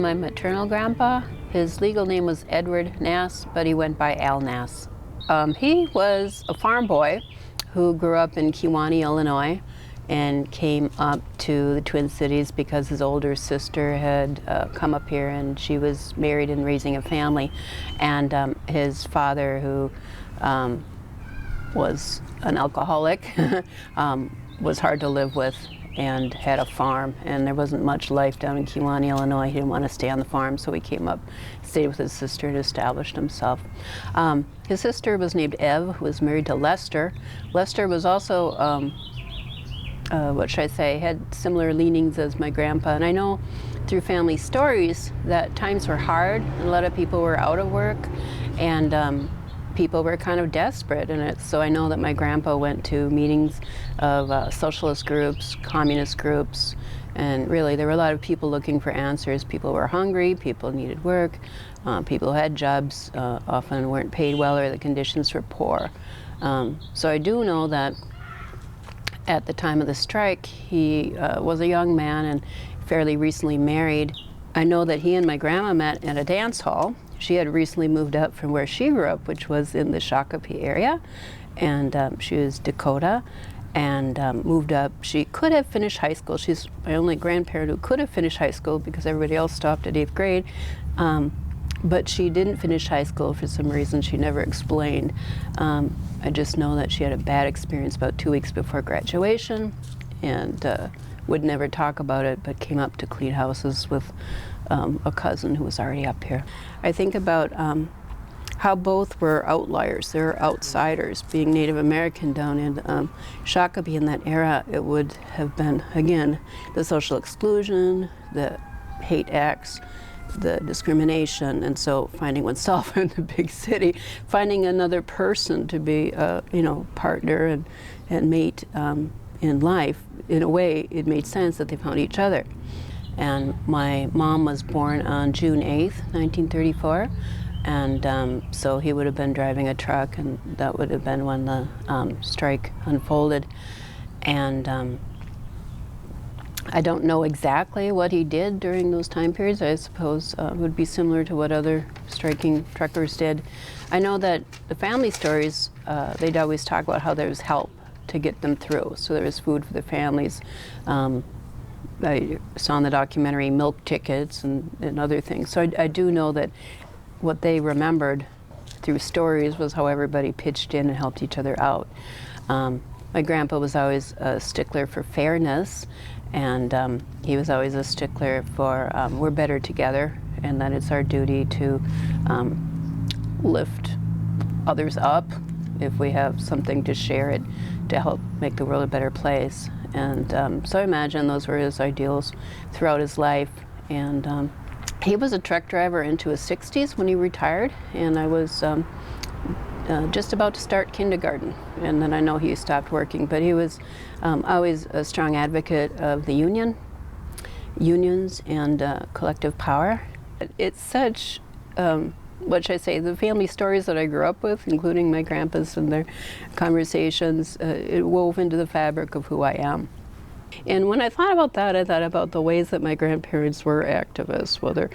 My maternal grandpa, his legal name was Edward Nass, but he went by Al Nass. He was a farm boy who grew up in Kewanee, Illinois, and came up to the Twin Cities because his older sister had come up here, and she was married and raising a family. And his father, who was an alcoholic, was hard to live with, and had a farm, and there wasn't much life down in Kewanee, Illinois. He didn't want to stay on the farm, so he came up, stayed with his sister, and established himself. His sister was named Ev, who was married to Lester. Lester was also, what should I say, had similar leanings as my grandpa. And I know through family stories that times were hard, and a lot of people were out of work, and people were kind of desperate in it. So I know that my grandpa went to meetings of socialist groups, communist groups, and really there were a lot of people looking for answers. People were hungry, people needed work, people who had jobs often weren't paid well, or the conditions were poor. So I do know that at the time of the strike, he was a young man and fairly recently married. I know that he and my grandma met at a dance hall. She had recently moved up from where she grew up, which was in the Shakopee area, and she was Dakota, and moved up. She could have finished high school. She's my only grandparent who could have finished high school because everybody else stopped at 8th grade, but she didn't finish high school for some reason she never explained. I just know that she had a bad experience about 2 weeks before graduation, and would never talk about it, but came up to clean houses with a cousin who was already up here. I think about how both were outliers. They were outsiders. Being Native American down in Shakopee in that era, it would have been, again, the social exclusion, the hate acts, the discrimination, and so finding oneself in the big city, finding another person to be, partner and mate in life. In a way, it made sense that they found each other. And my mom was born on June 8th, 1934, and so he would have been driving a truck, and that would have been when the strike unfolded. And I don't know exactly what he did during those time periods. I suppose it would be similar to what other striking truckers did. I know that the family stories, they'd always talk about how there was help to get them through. So there was food for the families. I saw in the documentary milk tickets and other things. So I do know that what they remembered through stories was how everybody pitched in and helped each other out. My grandpa was always a stickler for fairness, and he was always a stickler for we're better together, and that it's our duty to lift others up if we have something to share it to help make the world a better place. And so I imagine those were his ideals throughout his life. And he was a truck driver into his 60s when he retired, and I was just about to start kindergarten, and then I know he stopped working. But he was always a strong advocate of the unions and collective power. It's such, what should I say, the family stories that I grew up with, including my grandpa's and their conversations, it wove into the fabric of who I am. And when I thought about that, I thought about the ways that my grandparents were activists, whether,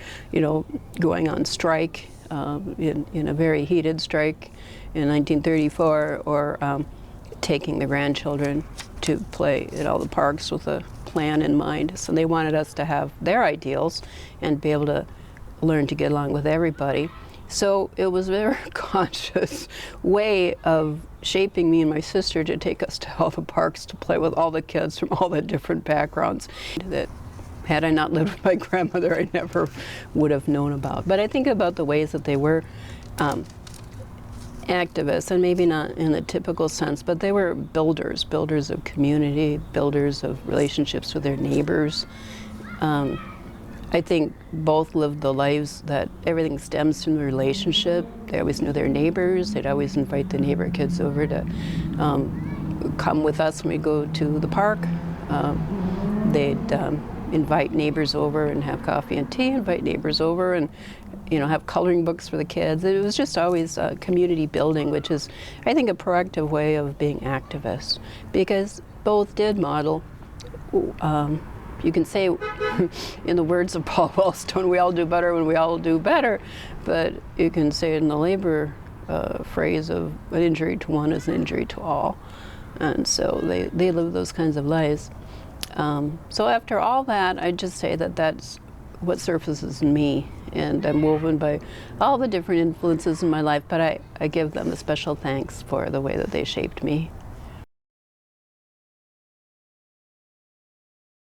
going on strike, in a very heated strike in 1934, or taking the grandchildren to play at all the parks with a plan in mind. So they wanted us to have their ideals and be able to learn to get along with everybody. So it was a very conscious way of shaping me and my sister to take us to all the parks to play with all the kids from all the different backgrounds that, had I not lived with my grandmother, I never would have known about. But I think about the ways that they were activists, and maybe not in the typical sense, but they were builders of community, builders of relationships with their neighbors. I think both lived the lives that everything stems from the relationship. They always knew their neighbors. They'd always invite the neighbor kids over to come with us when we go to the park. They'd invite neighbors over and have coffee and tea, invite neighbors over and have coloring books for the kids. It was just always community building, which is, I think, a proactive way of being activists, because both did model you can say, in the words of Paul Wellstone, we all do better when we all do better, but you can say it in the labor phrase of an injury to one is an injury to all. And so they live those kinds of lives. So after all that, I just say that that's what surfaces in me, and I'm woven by all the different influences in my life, but I give them a special thanks for the way that they shaped me.